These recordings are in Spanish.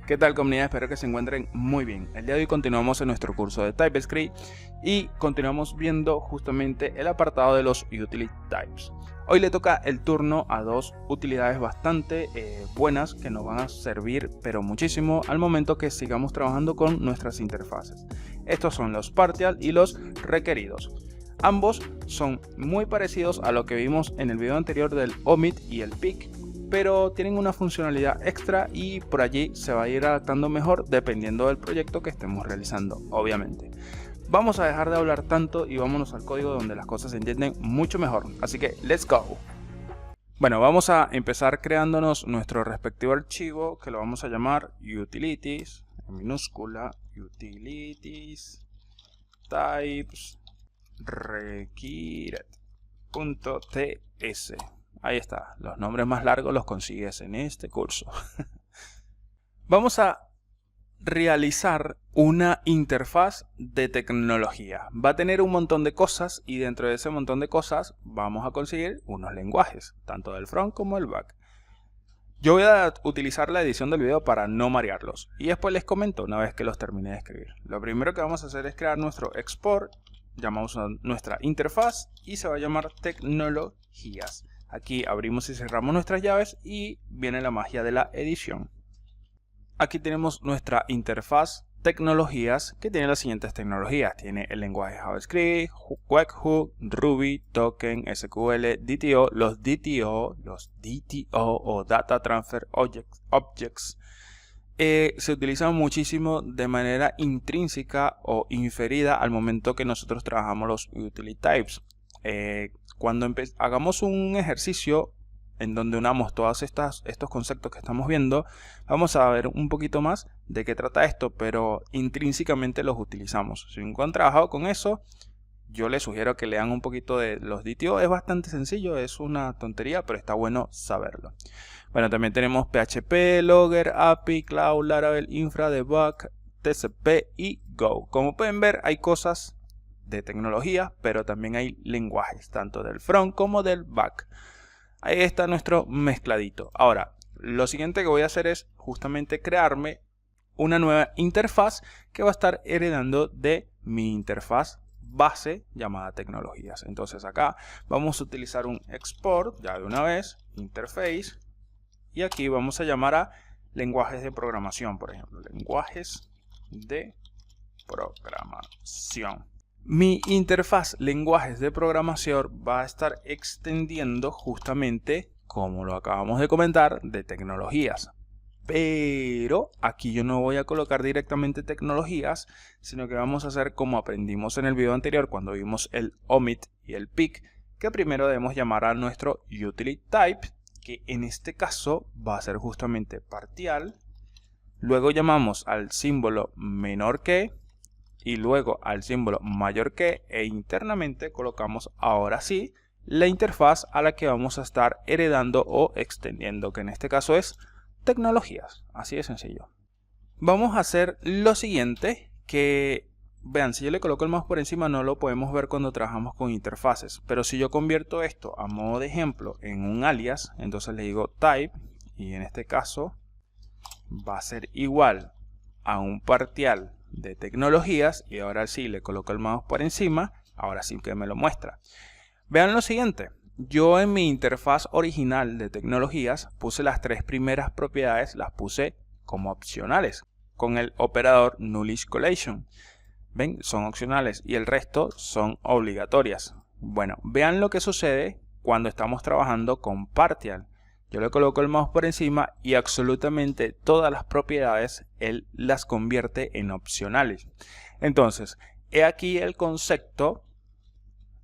¿Qué tal, comunidad? Espero que se encuentren muy bien. El día de hoy continuamos en nuestro curso de TypeScript y continuamos viendo justamente el apartado de los Utility Types. Hoy le toca el turno a dos utilidades bastante buenas que nos van a servir pero muchísimo al momento que sigamos trabajando con nuestras interfaces. Estos son los partial y los requeridos. Ambos son muy parecidos a lo que vimos en el video anterior del omit y el pick, pero tienen una funcionalidad extra y por allí se va a ir adaptando mejor dependiendo del proyecto que estemos realizando, obviamente. Vamos a dejar de hablar tanto y vámonos al código donde las cosas se entienden mucho mejor, así que let's go. Bueno, vamos a empezar creándonos nuestro respectivo archivo que lo vamos a llamar utilities, en minúscula, utilities types required.ts. Ahí está, los nombres más largos los consigues en este curso. Vamos a realizar una interfaz de tecnología. Va a tener un montón de cosas y dentro de ese montón de cosas vamos a conseguir unos lenguajes, tanto del front como del back. Yo voy a utilizar la edición del video para no marearlos y después les comento una vez que los termine de escribir. Lo primero que vamos a hacer es crear nuestro export, llamamos a nuestra interfaz y se va a llamar tecnologías. Aquí abrimos y cerramos nuestras llaves y viene la magia de la edición. Aquí tenemos nuestra interfaz tecnologías que tiene las siguientes tecnologías. Tiene el lenguaje JavaScript, webhook, Ruby, token, SQL, DTO. Los DTO o Data Transfer Objects se utilizan muchísimo de manera intrínseca o inferida al momento que nosotros trabajamos los utility types. Cuando hagamos un ejercicio en donde unamos todos estos conceptos que estamos viendo, vamos a ver un poquito más de qué trata esto, pero intrínsecamente los utilizamos. Si nunca han trabajado con eso, yo les sugiero que lean un poquito de los DTO. Es bastante sencillo, es una tontería, pero está bueno saberlo. Bueno, también tenemos PHP, Logger, API, Cloud, Laravel, Infra, Debug, TCP y Go. Como pueden ver, hay cosas de tecnología, pero también hay lenguajes, tanto del front como del back. Ahí está nuestro mezcladito. Ahora, lo siguiente que voy a hacer es justamente crearme una nueva interfaz que va a estar heredando de mi interfaz base llamada tecnologías. Entonces acá vamos a utilizar un export ya de una vez, interface, y aquí vamos a llamar a lenguajes de programación, por ejemplo, lenguajes de programación. Mi interfaz lenguajes de programación va a estar extendiendo justamente, como lo acabamos de comentar, de tecnologías. Pero aquí yo no voy a colocar directamente tecnologías, sino que vamos a hacer como aprendimos en el video anterior cuando vimos el omit y el pick, que primero debemos llamar a nuestro utility type, que en este caso va a ser justamente partial. Luego llamamos al símbolo menor que y luego al símbolo mayor que e internamente colocamos ahora sí la interfaz a la que vamos a estar heredando o extendiendo, que en este caso es tecnologías. Así de sencillo. Vamos a hacer lo siguiente, que vean, si yo le coloco el mouse por encima no lo podemos ver cuando trabajamos con interfaces, pero si yo convierto esto a modo de ejemplo en un alias, entonces le digo type y en este caso va a ser igual a un partial de tecnologías y ahora sí le coloco el mouse por encima, ahora sí que me lo muestra. Vean lo siguiente, yo en mi interfaz original de tecnologías puse las tres primeras propiedades, las puse como opcionales con el operador nullish collation. Ven, son opcionales y el resto son obligatorias. Bueno, vean lo que sucede cuando estamos trabajando con partial. Yo le coloco el mouse por encima y absolutamente todas las propiedades él las convierte en opcionales. Entonces, he aquí el concepto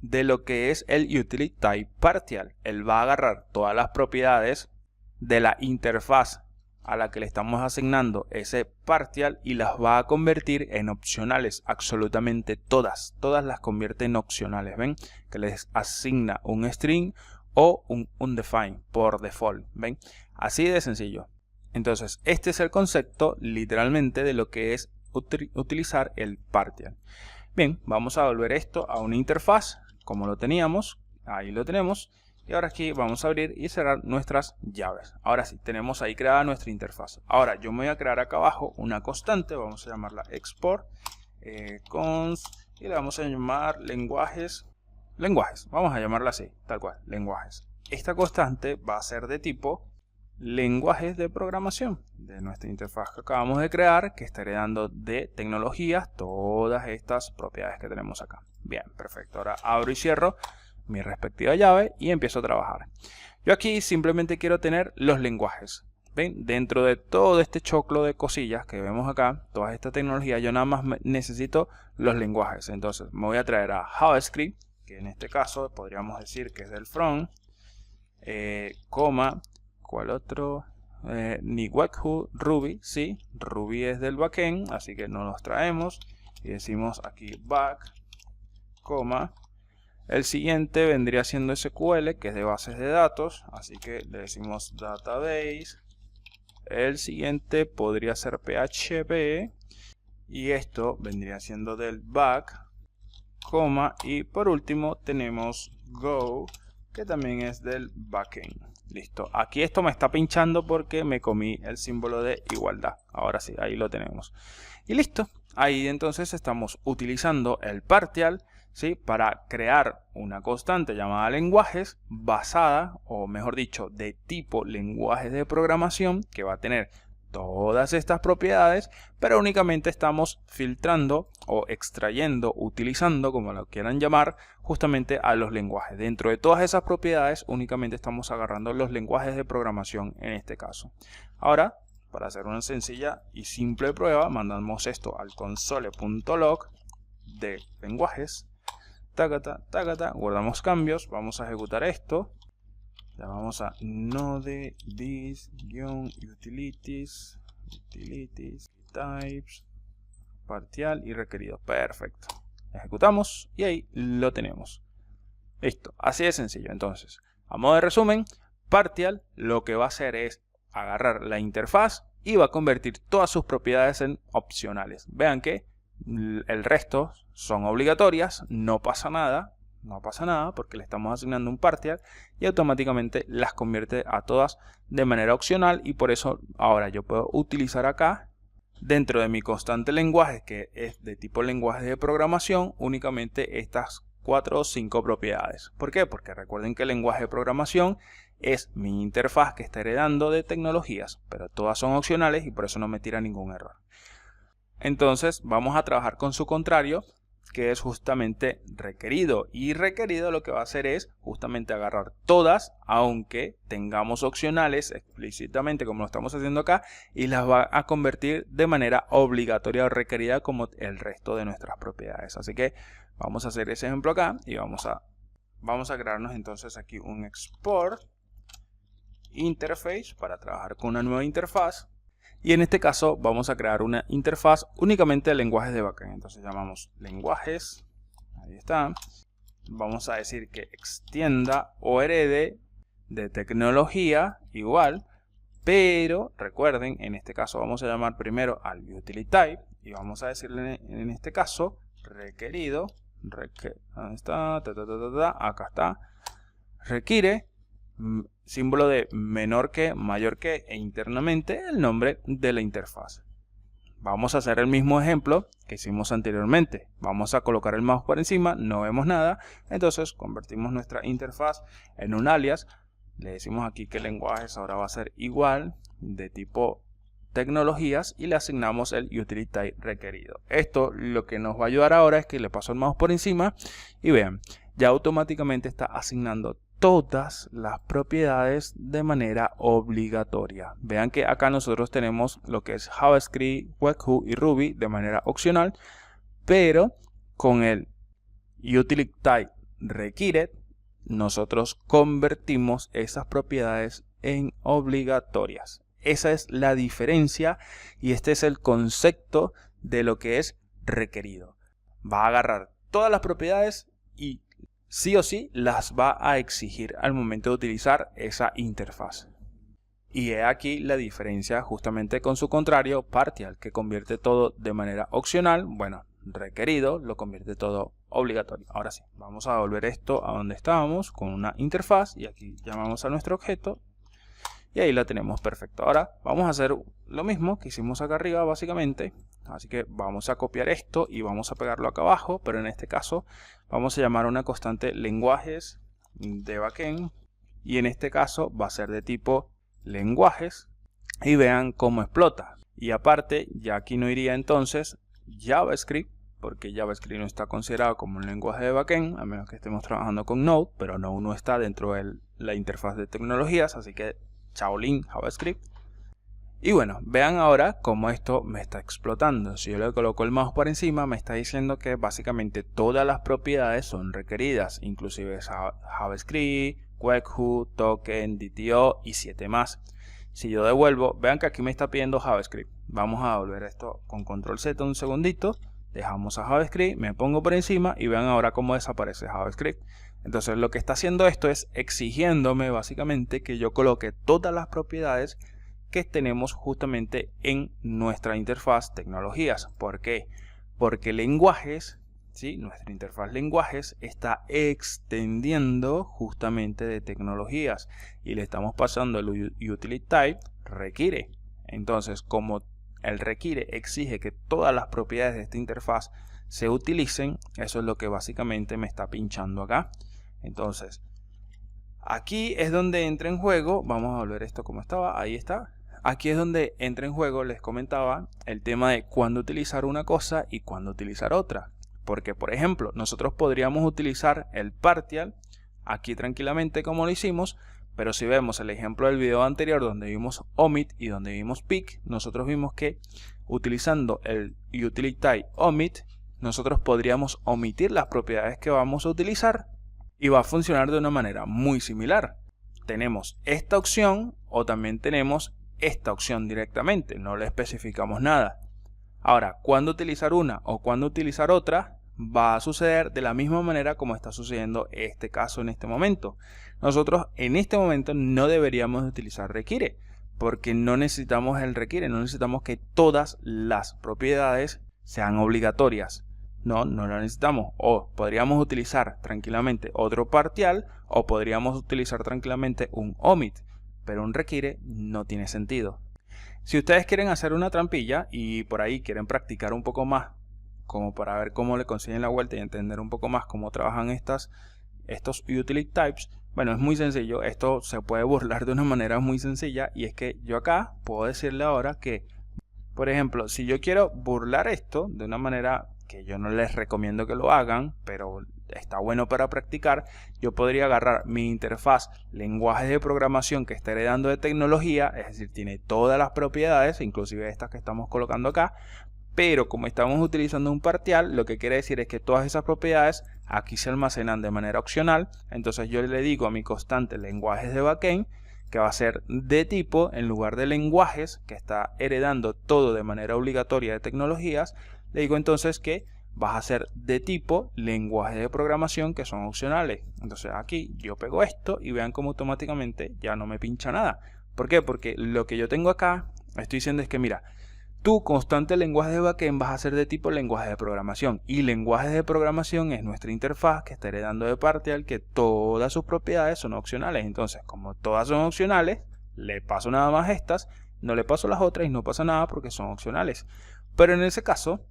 de lo que es el utility type partial. Él va a agarrar todas las propiedades de la interfaz a la que le estamos asignando ese partial y las va a convertir en opcionales. Absolutamente todas las convierte en opcionales. ¿Ven? Que les asigna un string o un undefined por default. ¿Ven? Así de sencillo. Entonces, este es el concepto literalmente de lo que es utilizar el partial. Bien, vamos a volver esto a una interfaz como lo teníamos. Ahí lo tenemos. Y ahora aquí vamos a abrir y cerrar nuestras llaves. Ahora sí, tenemos ahí creada nuestra interfaz. Ahora yo me voy a crear acá abajo una constante, vamos a llamarla export const y le vamos a llamar lenguajes, vamos a llamarla así, tal cual, lenguajes. Esta constante va a ser de tipo lenguajes de programación de nuestra interfaz que acabamos de crear, que está heredando de tecnologías todas estas propiedades que tenemos acá. Bien, perfecto. Ahora abro y cierro mi respectiva llave y empiezo a trabajar. Yo aquí simplemente quiero tener los lenguajes. ¿Ven? Dentro de todo este choclo de cosillas que vemos acá, toda esta tecnología, yo nada más necesito los lenguajes. Entonces me voy a traer a JavaScript, que en este caso podríamos decir que es del front, coma, ¿cuál otro? Ni Webhook, Ruby, sí, Ruby es del backend, así que nos los traemos y decimos aquí back, coma. El siguiente vendría siendo SQL, que es de bases de datos, así que le decimos database. El siguiente podría ser PHP y esto vendría siendo del back, coma, y por último tenemos Go, que también es del backend. Listo, aquí esto me está pinchando porque me comí el símbolo de igualdad. Ahora sí, ahí lo tenemos. Y listo, ahí entonces estamos utilizando el partial, ¿sí?, para crear una constante llamada lenguajes basada, o mejor dicho, de tipo lenguajes de programación, que va a tener todas estas propiedades, pero únicamente estamos filtrando o extrayendo, utilizando, como lo quieran llamar, justamente a los lenguajes. Dentro de todas esas propiedades únicamente estamos agarrando los lenguajes de programación en este caso. Ahora, para hacer una sencilla y simple prueba, mandamos esto al console.log de lenguajes, tacata, tacata, guardamos cambios, vamos a ejecutar esto. Llamamos a node this-utilities types partial y requerido. Perfecto. Ejecutamos y ahí lo tenemos. Listo. Así de sencillo. Entonces, a modo de resumen, partial lo que va a hacer es agarrar la interfaz y va a convertir todas sus propiedades en opcionales. Vean que el resto son obligatorias, no pasa nada. No pasa nada porque le estamos asignando un partial y automáticamente las convierte a todas de manera opcional, y por eso ahora yo puedo utilizar acá dentro de mi constante lenguaje, que es de tipo lenguaje de programación, únicamente estas 4 o 5 propiedades. ¿Por qué? Porque recuerden que el lenguaje de programación es mi interfaz que está heredando de tecnologías, pero todas son opcionales y por eso no me tira ningún error. Entonces vamos a trabajar con su contrario, que es justamente requerido, y requerido lo que va a hacer es justamente agarrar todas, aunque tengamos opcionales explícitamente como lo estamos haciendo acá, y las va a convertir de manera obligatoria o requerida como el resto de nuestras propiedades. Así que vamos a hacer ese ejemplo acá y vamos a crearnos entonces aquí un export interface para trabajar con una nueva interfaz. Y en este caso vamos a crear una interfaz únicamente de lenguajes de backend. Entonces llamamos lenguajes, ahí está. Vamos a decir que extienda o herede de tecnología igual, pero recuerden, en este caso vamos a llamar primero al utility type y vamos a decirle en este caso requerido, ¿dónde está? Acá está, requiere símbolo de menor que, mayor que e internamente el nombre de la interfaz. Vamos a hacer el mismo ejemplo que hicimos anteriormente. Vamos a colocar el mouse por encima, no vemos nada, entonces convertimos nuestra interfaz en un alias. Le decimos aquí que el lenguajes ahora va a ser igual, de tipo tecnologías, y le asignamos el utility type requerido. Esto lo que nos va a ayudar ahora es que le paso el mouse por encima y vean, ya automáticamente está asignando todas las propiedades de manera obligatoria. Vean que acá nosotros tenemos lo que es JavaScript, Webhook y Ruby de manera opcional, pero con el utility type required nosotros convertimos esas propiedades en obligatorias. Esa es la diferencia y este es el concepto de lo que es requerido. Va a agarrar todas las propiedades y sí o sí las va a exigir al momento de utilizar esa interfaz. Y he aquí la diferencia justamente con su contrario, partial, que convierte todo de manera opcional. Bueno, requerido lo convierte todo obligatorio. Ahora sí, vamos a devolver esto a donde estábamos con una interfaz y aquí llamamos a nuestro objeto y ahí la tenemos perfecto. Ahora vamos a hacer lo mismo que hicimos acá arriba básicamente, así que vamos a copiar esto y vamos a pegarlo acá abajo, pero en este caso vamos a llamar a una constante lenguajes de backend y en este caso va a ser de tipo lenguajes y vean cómo explota. Y aparte ya aquí no iría entonces JavaScript, porque JavaScript no está considerado como un lenguaje de backend, a menos que estemos trabajando con Node, pero Node no está dentro de la interfaz de tecnologías, así que chaolín JavaScript. Y bueno, vean ahora cómo esto me está explotando. Si yo le coloco el mouse por encima, me está diciendo que básicamente todas las propiedades son requeridas, inclusive JavaScript, Webhook, Token, DTO y 7 más. Si yo devuelvo, vean que aquí me está pidiendo JavaScript. Vamos a devolver esto con control Z un segundito. Dejamos a JavaScript, me pongo por encima y vean ahora cómo desaparece JavaScript. Entonces lo que está haciendo esto es exigiéndome básicamente que yo coloque todas las propiedades que tenemos justamente en nuestra interfaz tecnologías. ¿Por qué? Porque lenguajes, ¿sí? Nuestra interfaz lenguajes está extendiendo justamente de tecnologías y le estamos pasando el utility type requiere. Entonces, como el requiere exige que todas las propiedades de esta interfaz se utilicen, eso es lo que básicamente me está pinchando acá. Entonces, aquí es donde entra en juego, vamos a volver esto como estaba, ahí está. Aquí es donde entra en juego, les comentaba, el tema de cuándo utilizar una cosa y cuándo utilizar otra. Porque, por ejemplo, nosotros podríamos utilizar el partial aquí tranquilamente como lo hicimos, pero si vemos el ejemplo del video anterior donde vimos omit y donde vimos pick, nosotros vimos que utilizando el utility type omit, nosotros podríamos omitir las propiedades que vamos a utilizar y va a funcionar de una manera muy similar. Tenemos esta opción o también tenemos esta opción directamente, no le especificamos nada. Ahora, cuándo utilizar una o cuándo utilizar otra va a suceder de la misma manera como está sucediendo este caso en este momento. Nosotros en este momento no deberíamos utilizar requiere, porque no necesitamos el requiere, no necesitamos que todas las propiedades sean obligatorias. No lo necesitamos. O podríamos utilizar tranquilamente otro partial o podríamos utilizar tranquilamente un omit, pero un requiere no tiene sentido. Si ustedes quieren hacer una trampilla y por ahí quieren practicar un poco más, como para ver cómo le consiguen la vuelta y entender un poco más cómo trabajan estos utility types, bueno, es muy sencillo. Esto se puede burlar de una manera muy sencilla y es que yo acá puedo decirle ahora que, por ejemplo, si yo quiero burlar esto de una manera que yo no les recomiendo que lo hagan, pero está bueno para practicar, yo podría agarrar mi interfaz lenguajes de programación que está heredando de tecnología, es decir, tiene todas las propiedades, inclusive estas que estamos colocando acá, pero como estamos utilizando un partial, lo que quiere decir es que todas esas propiedades aquí se almacenan de manera opcional. Entonces yo le digo a mi constante lenguajes de backend que va a ser de tipo, en lugar de lenguajes, que está heredando todo de manera obligatoria de tecnologías, le digo entonces que vas a ser de tipo lenguajes de programación que son opcionales. Entonces aquí yo pego esto y vean cómo automáticamente ya no me pincha nada. ¿Por qué? Porque lo que yo tengo acá, estoy diciendo es que mira, tu constante lenguaje de backend vas a ser de tipo lenguaje de programación y lenguajes de programación es nuestra interfaz que está heredando de partial que todas sus propiedades son opcionales. Entonces, como todas son opcionales, le paso nada más estas, no le paso las otras y no pasa nada porque son opcionales. Pero en ese caso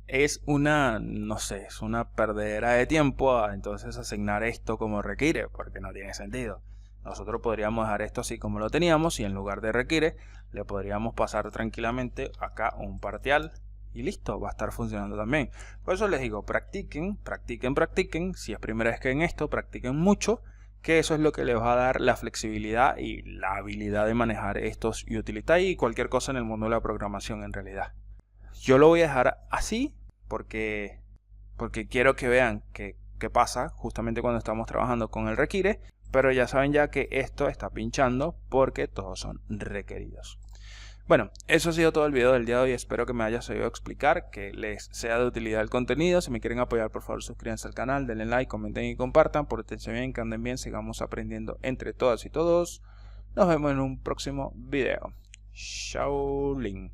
es una, no sé, es una perdedera de tiempo entonces asignar esto como requiere porque no tiene sentido. Nosotros podríamos dejar esto así como lo teníamos y en lugar de requiere le podríamos pasar tranquilamente acá un partial y listo, va a estar funcionando también. Por eso les digo, practiquen, practiquen, practiquen. Si es primera vez que en esto, practiquen mucho, que eso es lo que les va a dar la flexibilidad y la habilidad de manejar estos utility y cualquier cosa en el mundo de la programación en realidad. Yo lo voy a dejar así porque quiero que vean qué pasa justamente cuando estamos trabajando con el requiere. Pero ya saben ya que esto está pinchando porque todos son requeridos. Bueno, eso ha sido todo el video del día de hoy. Espero que me haya sabido explicar, que les sea de utilidad el contenido. Si me quieren apoyar, por favor, suscríbanse al canal, denle like, comenten y compartan. Pórtense bien, que anden bien, sigamos aprendiendo entre todas y todos. Nos vemos en un próximo video. Shaolin.